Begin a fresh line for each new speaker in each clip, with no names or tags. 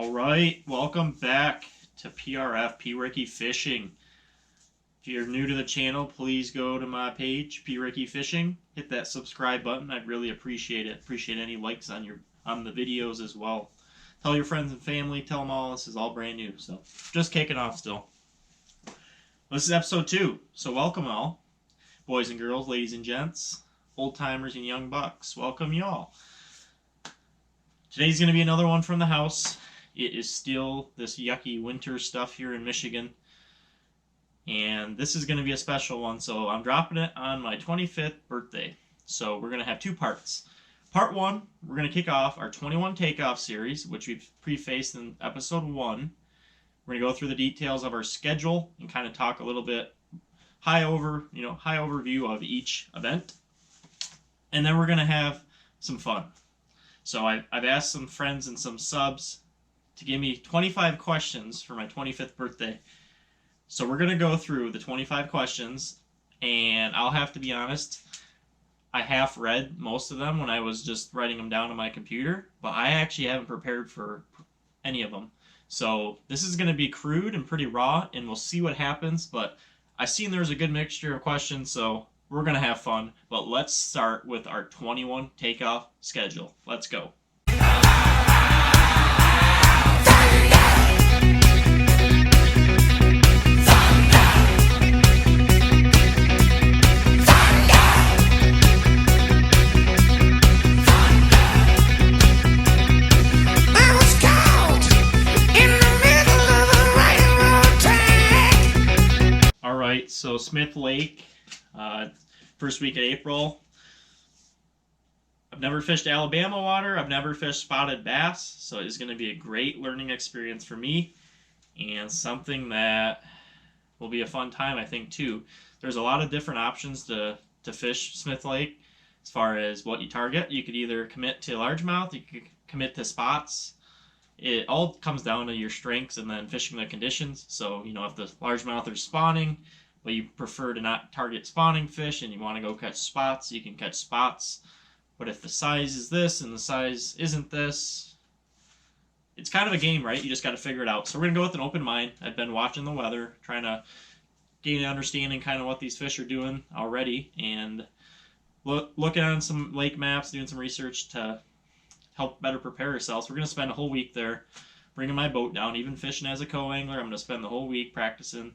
Alright, welcome back to PRicchiFishing. If you're new to the channel, please go to my page, PRicchiFishing. Hit that subscribe button. I'd really appreciate it. Appreciate any likes on the videos as well. Tell your friends and family, tell them all this is all brand new. So, just kicking off still. This is episode 2, so welcome all. Boys and girls, ladies and gents, old timers and young bucks, welcome y'all. Today's going to be another one from the house. It is still this yucky winter stuff here in Michigan. And this is going to be a special one, so I'm dropping it on my 25th birthday. So we're going to have 2 parts. Part 1, we're going to kick off our 21 takeoff series, which we've prefaced in episode 1. We're going to go through the details of our schedule and kind of talk a little bit high overview of each event. And then we're going to have some fun. So I've asked some friends and some subs to give me 25 questions for my 25th birthday. So we're going to go through the 25 questions, and I'll have to be honest, I half read most of them when I was just writing them down on my computer, but I actually haven't prepared for any of them. So this is going to be crude and pretty raw, and we'll see what happens, but I've seen there's a good mixture of questions, so we're going to have fun. But let's start with our 21 takeoff schedule. Let's go. So Smith Lake, first week of April. I've never fished Alabama water. I've never fished spotted bass, so it's going to be a great learning experience for me and something that will be a fun time, I think, too. There's a lot of different options to fish Smith Lake as far as what you target. You could either commit to largemouth, you could commit to spots. It all comes down to your strengths and then fishing the conditions. So, if the largemouth are spawning, but you prefer to not target spawning fish and you want to go catch spots, you can catch spots. But if the size is this and the size isn't this, it's kind of a game, right? You just got to figure it out. So we're going to go with an open mind. I've been watching the weather, trying to gain an understanding kind of what these fish are doing already, and looking on some lake maps, doing some research to help better prepare ourselves. We're going to spend a whole week there, bringing my boat down, even fishing as a co-angler. I'm going to spend the whole week practicing,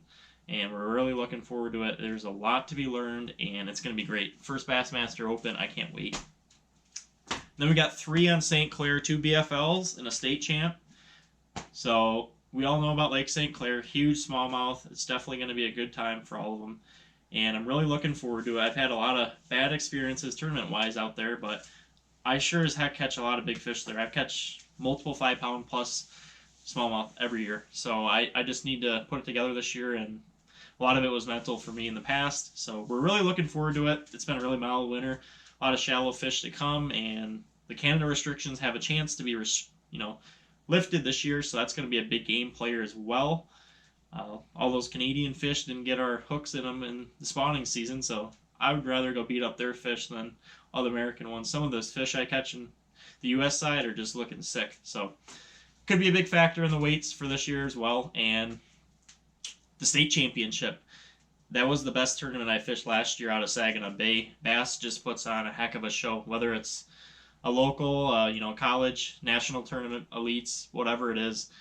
and we're really looking forward to it. There's a lot to be learned, and it's going to be great. First Bassmaster Open, I can't wait. Then we got 3 on St. Clair, 2 BFLs, and a state champ. So we all know about Lake St. Clair, huge smallmouth. It's definitely going to be a good time for all of them, and I'm really looking forward to it. I've had a lot of bad experiences tournament-wise out there, but I sure as heck catch a lot of big fish there. I've catch multiple 5-pound plus smallmouth every year. So I just need to put it together this year, and a lot of it was mental for me in the past. So we're really looking forward to it. It's been a really mild winter. A lot of shallow fish to come, and the Canada restrictions have a chance to be lifted this year, so that's going to be a big game player as well. All those Canadian fish didn't get our hooks in them in the spawning season, so I would rather go beat up their fish than all the American ones. Some of those fish I catch in the U.S. side are just looking sick. So could be a big factor in the weights for this year as well. And the state championship, that was the best tournament I fished last year out of Saginaw Bay. Bass just puts on a heck of a show, whether it's a local, college, national tournament, elites, whatever it is.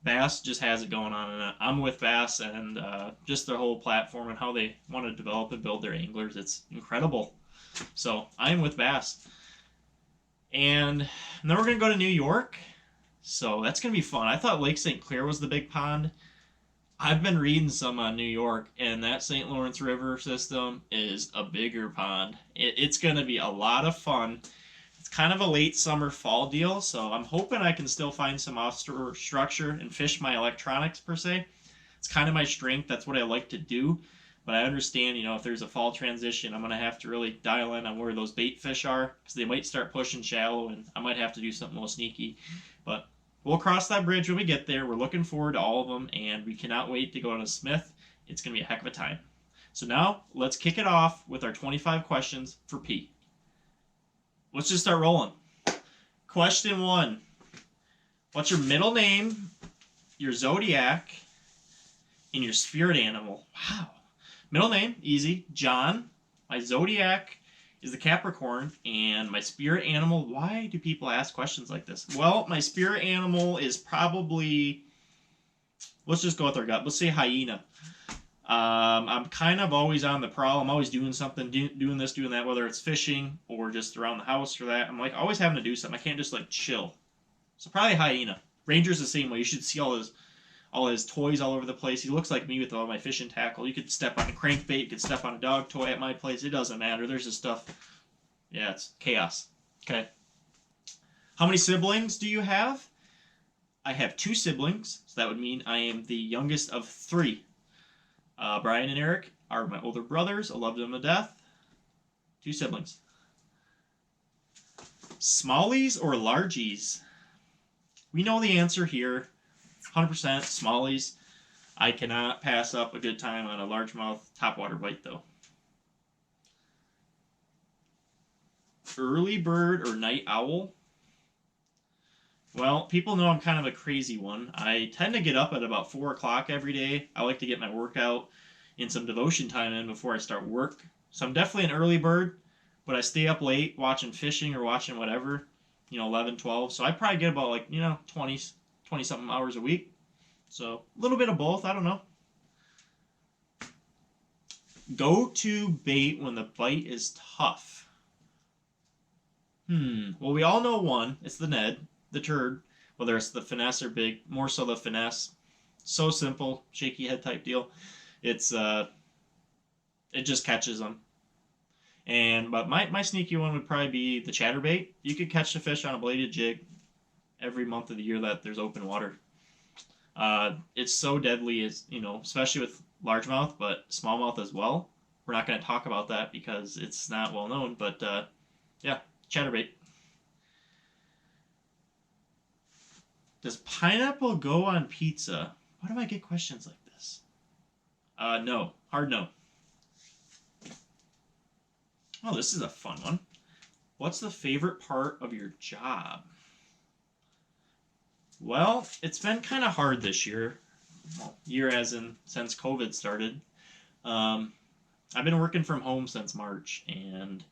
Bass just has it going on, and I'm with Bass and just their whole platform and how they want to develop and build their anglers. It's incredible. So I'm with Bass. And then we're going to go to New York. So that's going to be fun. I thought Lake St. Clair was the big pond. I've been reading some on New York, and that St. Lawrence River system is a bigger pond. It's going to be a lot of fun. It's kind of a late summer fall deal, so I'm hoping I can still find some offshore structure and fish my electronics per se. It's kind of my strength. That's what I like to do. But I understand, if there's a fall transition, I'm going to have to really dial in on where those bait fish are, because they might start pushing shallow, and I might have to do something a little sneaky. But we'll cross that bridge when we get there. We're looking forward to all of them, and we cannot wait to go to Smith. It's going to be a heck of a time. So now, let's kick it off with our 25 questions for P. Let's just start rolling. Question 1. What's your middle name, your zodiac, and your spirit animal? Wow. Middle name, easy, John. My zodiac is the Capricorn, and my spirit animal, why do people ask questions like this? Well, my spirit animal is probably, let's just go with our gut. Let's say hyena. I'm kind of always on the prowl. I'm always doing something, doing this, doing that, whether it's fishing or just around the house or that. I'm like always having to do something. I can't just like chill. So probably hyena. Ranger's the same way. You should see all his toys all over the place. He looks like me with all my fishing tackle. You could step on a crankbait, you could step on a dog toy at my place. It doesn't matter. There's this stuff. Yeah, it's chaos. Okay. How many siblings do you have? I have 2 siblings, so that would mean I am the youngest of 3. Brian and Eric are my older brothers. I love them to death. 2 siblings. Smallies or Largies? We know the answer here. 100% Smallies. I cannot pass up a good time on a largemouth topwater bite, though. Early bird or night owl? Well, people know I'm kind of a crazy one. I tend to get up at about 4 o'clock every day. I like to get my workout and some devotion time in before I start work. So I'm definitely an early bird, but I stay up late watching fishing or watching whatever, 11, 12. So I probably get about 20 something hours a week. So a little bit of both, I don't know. Go to bait when the bite is tough. Well, we all know one. It's the Ned, the turd, whether it's the finesse or big, more so the finesse. So simple, shaky head type deal. It's it just catches them. But my sneaky one would probably be the chatterbait. You could catch the fish on a bladed jig every month of the year that there's open water. It's so deadly, especially with largemouth, but smallmouth as well. We're not going to talk about that because it's not well known, but yeah, chatterbait. Does pineapple go on pizza? Why do I get questions like this? No. Hard no. Oh, this is a fun one. What's the favorite part of your job? Well, it's been kind of hard this year. Well, year as in since COVID started. I've been working from home since March, and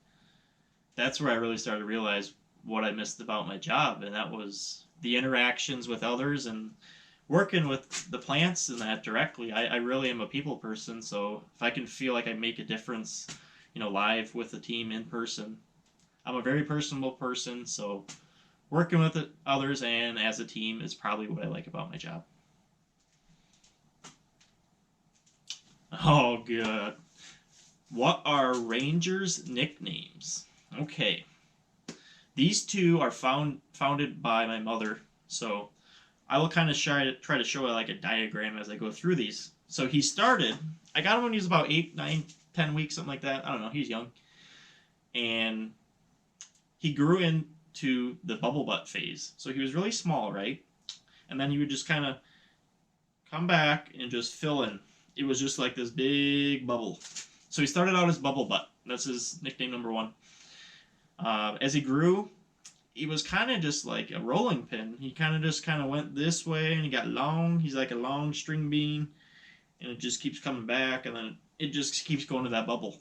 that's where I really started to realize what I missed about my job, and that was the interactions with others and working with the plants and that directly. I really am a people person, so if I can feel like I make a difference, live with the team in person. I'm a very personable person, so working with others and as a team is probably what I like about my job. Oh, good. What are Rangers' nicknames? Okay. These 2 are founded by my mother, so I will kind of try to show like a diagram as I go through these. So he started, I got him when he was about 8, 9, 10 weeks, something like that. I don't know, he's young. And he grew into the bubble butt phase. So he was really small, right? And then he would just kind of come back and just fill in. It was just like this big bubble. So he started out as bubble butt. That's his nickname number 1. As he grew, he was kind of just like a rolling pin. He kind of went this way, and he got long. He's like a long string bean, and it just keeps coming back, and then it just keeps going to that bubble.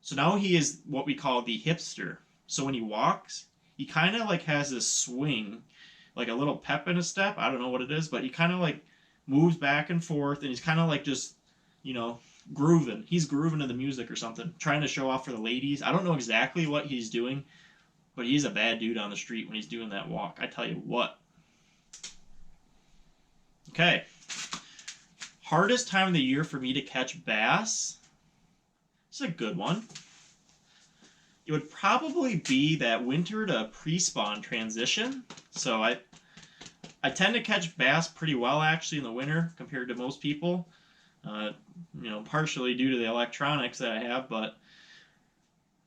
So now he is what we call the hipster. So when he walks, he kind of like has this swing, like a little pep in his step. I don't know what it is, but he kind of like moves back and forth, and he's kind of like just, grooving. He's grooving to the music or something, trying to show off for the ladies. I don't know exactly what he's doing, but he's a bad dude on the street when he's doing that walk. I tell you what. Okay. Hardest time of the year for me to catch bass? It's a good one. It would probably be that winter to pre-spawn transition. So I tend to catch bass pretty well actually in the winter compared to most people. Partially due to the electronics that I have, but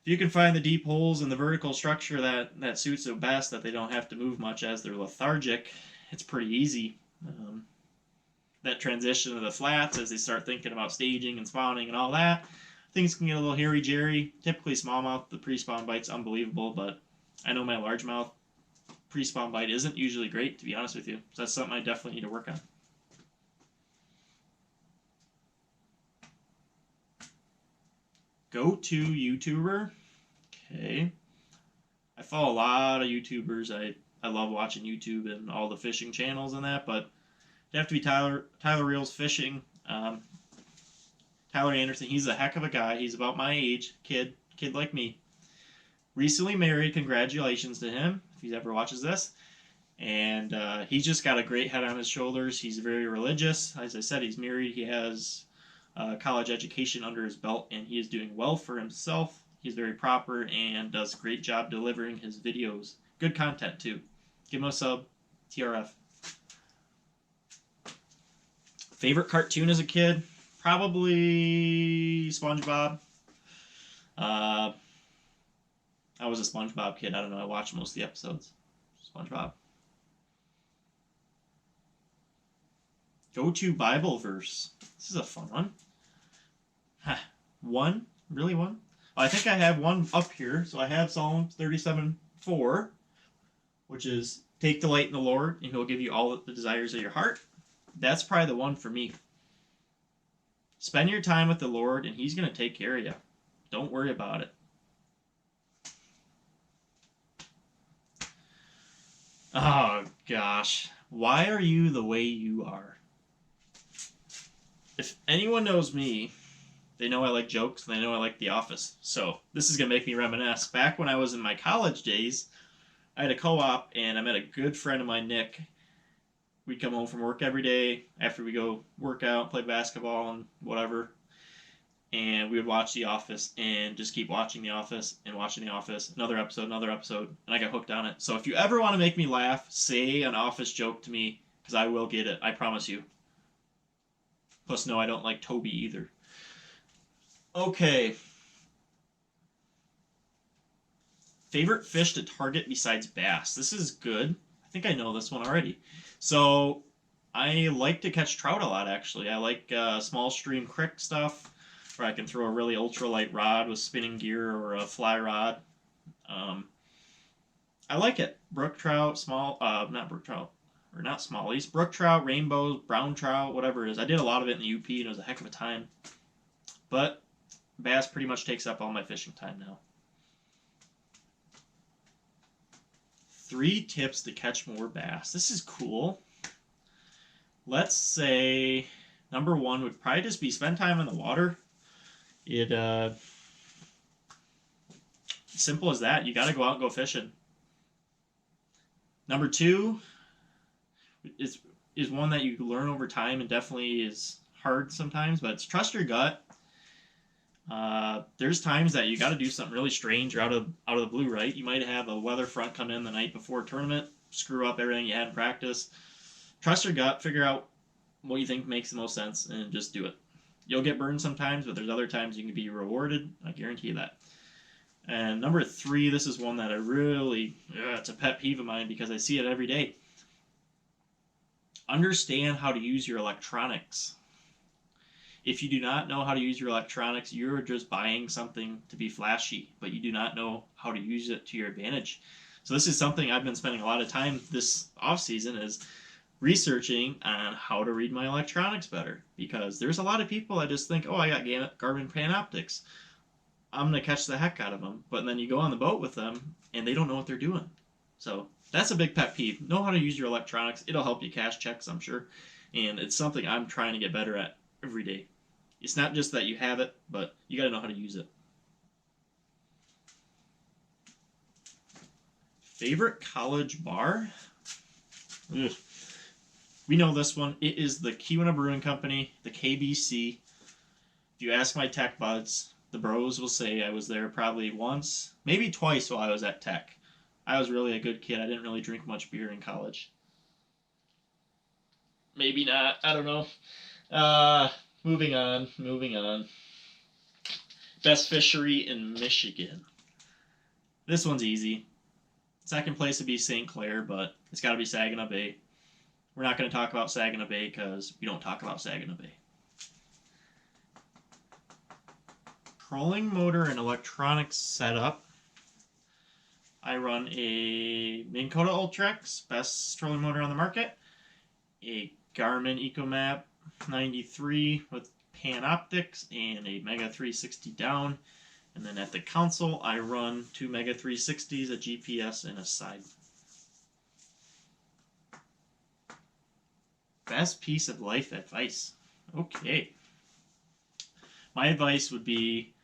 if you can find the deep holes in the vertical structure that suits it best, that they don't have to move much as they're lethargic, it's pretty easy. That transition to the flats as they start thinking about staging and spawning and all that, things can get a little hairy-jerry. Typically smallmouth, the pre-spawn bite's unbelievable, but I know my largemouth, pre-spawn bite isn't usually great, to be honest with you. So that's something I definitely need to work on. Go-to YouTuber. Okay. I follow a lot of YouTubers. I love watching YouTube and all the fishing channels and that, but it'd have to be Tyler Reels Fishing. Tyler Anderson, he's a heck of a guy. He's about my age, kid like me. Recently married, congratulations to him, if he ever watches this. And he's just got a great head on his shoulders. He's very religious. As I said, he's married. He has college education under his belt, and he is doing well for himself. He's very proper and does a great job delivering his videos. Good content, too. Give him a sub. TRF. Favorite cartoon as a kid? Probably SpongeBob. I was a SpongeBob kid. I don't know. I watched most of the episodes. SpongeBob. Go-to Bible verse. This is a fun one. One? Really one? I think I have one up here. So I have Psalm 37:4, which is, take delight in the Lord, and he'll give you all the desires of your heart. That's probably the one for me. Spend your time with the Lord, and he's going to take care of you. Don't worry about it. Oh, gosh. Why are you the way you are? If anyone knows me, they know I like jokes, and they know I like The Office. So this is going to make me reminisce. Back when I was in my college days, I had a co-op, and I met a good friend of mine, Nick. We'd come home from work every day after we go work out, play basketball, and whatever. And we would watch The Office and just keep watching The Office and watching The Office. Another episode, and I got hooked on it. So if you ever want to make me laugh, say an Office joke to me, because I will get it. I promise you. Plus, no, I don't like Toby either. Okay. Favorite fish to target besides bass? This is good. I think I know this one already. So, I like to catch trout a lot, actually. I like small stream creek stuff, where I can throw a really ultralight rod with spinning gear or a fly rod. I like it. Brook trout, not brook trout, or not smallies. Brook trout, rainbows, brown trout, whatever it is. I did a lot of it in the UP, and it was a heck of a time. But bass pretty much takes up all my fishing time now. 3 tips to catch more bass. This is cool. Let's say number 1 would probably just be spend time in the water. Simple as that. You got to go out and go fishing. Number 2 is one that you learn over time and definitely is hard sometimes, but it's trust your gut. There's times that you got to do something really strange or out of the blue, right? You might have a weather front come in the night before a tournament, screw up everything you had in practice. Trust your gut, figure out what you think makes the most sense, and just do it. You'll get burned sometimes, but there's other times you can be rewarded. I guarantee you that. And number 3, this is one that I really, it's a pet peeve of mine because I see it every day. Understand how to use your electronics. If you do not know how to use your electronics, you're just buying something to be flashy, but you do not know how to use it to your advantage. So this is something I've been spending a lot of time this off season is researching on how to read my electronics better, because there's a lot of people that just think, oh, I got Garmin Panoptics, I'm going to catch the heck out of them. But then you go on the boat with them and they don't know what they're doing. So that's a big pet peeve. Know how to use your electronics. It'll help you cash checks, I'm sure. And it's something I'm trying to get better at every day. It's not just that you have it, but you got to know how to use it. Favorite college bar? Ugh. We know this one. It is the Keweenaw Brewing Company, the KBC. If you ask my tech buds, the bros will say I was there probably once, maybe twice while I was at tech. I was really a good kid. I didn't really drink much beer in college. Maybe not. I don't know. Moving on. Best fishery in Michigan. This one's easy. Second place would be St. Clair, but it's got to be Saginaw Bay. We're not going to talk about Saginaw Bay because we don't talk about Saginaw Bay. Trolling motor and electronics setup. I run a Minn Kota Ultrex, best trolling motor on the market, a Garmin EcoMap 93 with Panoptics, and a Mega 360 down. And then at the console, I run 2 Mega 360s, a GPS, and a side. Best piece of life advice. Okay. My advice would be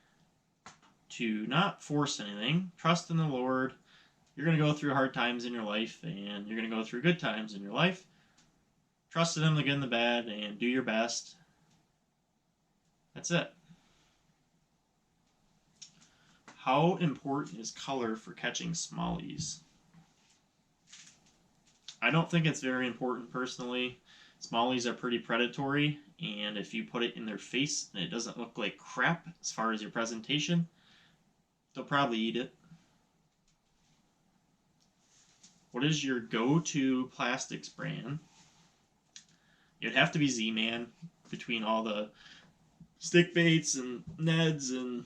to not force anything. Trust in the Lord. You're going to go through hard times in your life, and you're going to go through good times in your life. Trust in Him, the good and the bad, and do your best. That's it. How important is color for catching smallies? I don't think it's very important personally. Smallies are pretty predatory, and if you put it in their face and it doesn't look like crap as far as your presentation, they'll probably eat it. What is your go-to plastics brand? It'd have to be Z-Man, between all the stick baits and Neds and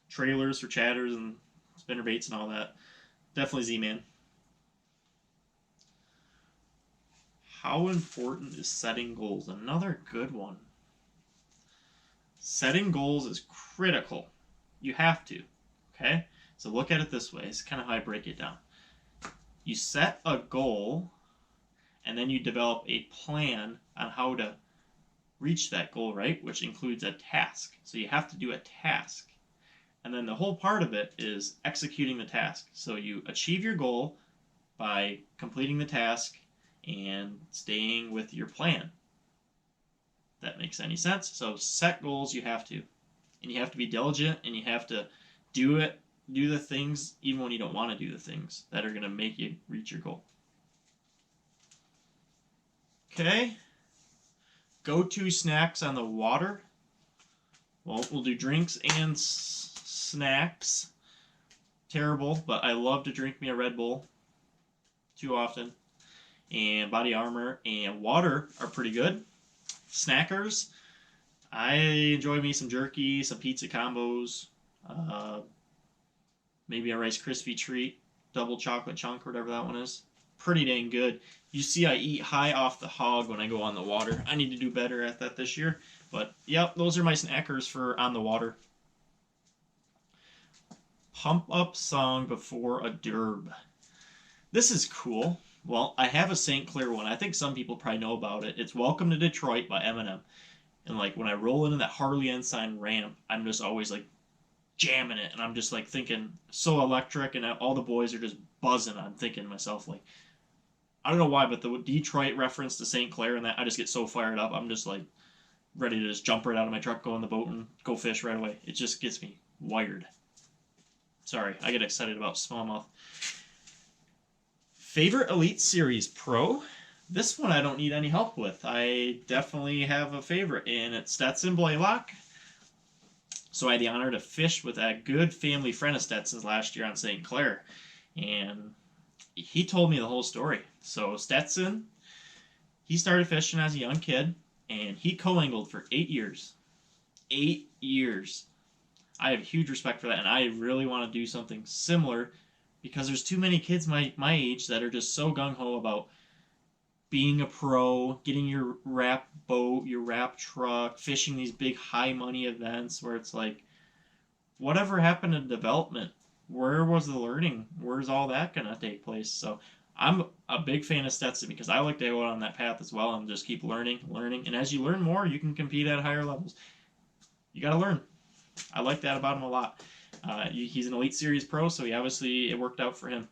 trailers for chatters and spinner baits and all that. Definitely Z-Man. How important is setting goals? Another good one. Setting goals is critical. You have to. Okay? So look at it this way. It's kind of how I break it down. You set a goal, and then you develop a plan on how to reach that goal, right? Which includes a task. So you have to do a task. And then the whole part of it is executing the task. So you achieve your goal by completing the task and staying with your plan. If that makes any sense? So set goals, you have to. And you have to be diligent, and you have to do the things even when you don't want to do the things that are going to make you reach your goal. Okay. Go-to snacks on the water. Well, we'll do drinks and snacks. Terrible, but I love to drink me a Red Bull too often. And body armor and water are pretty good. Snackers, I enjoy me some jerky, some pizza combos, maybe a Rice Krispie treat, double chocolate chunk, whatever that one is. Pretty dang good. You see I eat high off the hog when I go on the water. I need to do better at that this year. But, yep, those are my snackers for on the water. Pump up song before a derb. This is cool. Well, I have a St. Clair one. I think some people probably know about it. It's Welcome to Detroit by Eminem. And, like, when I roll into that Harley Ensign ramp, I'm just always, like, jamming it. And I'm just, like, thinking, so electric, and all the boys are just buzzing. I'm thinking to myself, like, I don't know why, but the Detroit reference to St. Clair and that, I just get so fired up. I'm just, like, ready to just jump right out of my truck, go in the boat, and go fish right away. It just gets me wired. Sorry, I get excited about smallmouth. Favorite Elite Series Pro? This one I don't need any help with. I definitely have a favorite, and it's Stetson Blaylock. So I had the honor to fish with a good family friend of Stetson's last year on St. Clair. And he told me the whole story. So Stetson, he started fishing as a young kid, and he co-angled for 8 years. 8 years. I have huge respect for that, and I really want to do something similar because there's too many kids my age that are just so gung-ho about being a pro, getting your wrap boat, your wrap truck, fishing these big high-money events where it's like, whatever happened to development? Where was the learning? Where's all that going to take place? So I'm a big fan of Stetson because I like to go on that path as well and just keep learning. And as you learn more, you can compete at higher levels. You got to learn. I like that about him a lot. He's an Elite Series pro, so it worked out for him.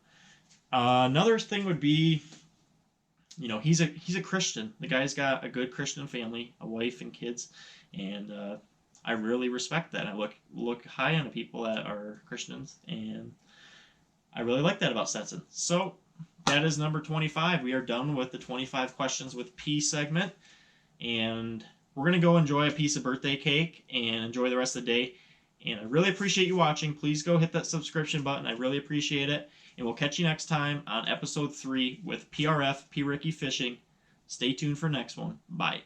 Another thing would be, he's a Christian. The guy's got a good Christian family, a wife and kids, and I really respect that. I look high on the people that are Christians, and I really like that about Stetson. So that is number 25. We are done with the 25 questions with P segment, and we're going to go enjoy a piece of birthday cake and enjoy the rest of the day. And I really appreciate you watching. Please go hit that subscription button. I really appreciate it. And we'll catch you next time on episode 3 with PRicchiFishing. Stay tuned for next one. Bye.